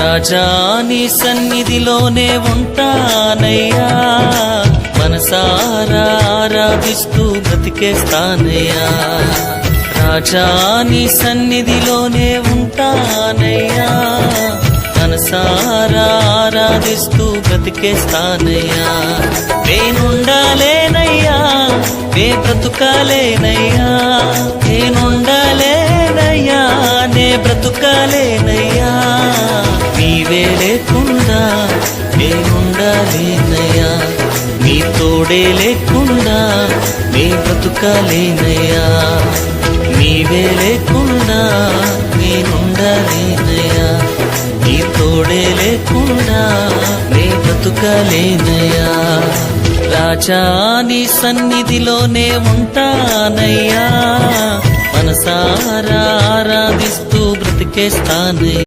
రాజా నీ సన్నిధిలోనే ఉంటానయ్యా, మనసారా ఆరాధిస్తూ బ్రతికేస్తానయ్యా. రాజా నీ సన్నిధిలోనే ఉంటానయ్యా, మనసారా ఆరాధిస్తూ బ్రతికేస్తానయ్యా. నేనుండాలేనయ్యా, నే బ్రతుకాలేనయ్యా, నేనుండాలేనయ్యా, నే బ్రతుకాలేనయ్యా. నీవే లేకుండా నేనుండాలేనయ్యా, నీ తోడే లేకుండా నే బ్రతుకాలేనయ్యా. నీవే లేకుండా నేనుండాలేనయ్యా, నీ తోడే లేకుండా నే బ్రతుకాలేనయ్యా. రాజా నీ సన్నిధిలోనే ఉంటానయ్యా, మనసారా ఆరాధిస్తూ బ్రతికేస్తానయ్యా.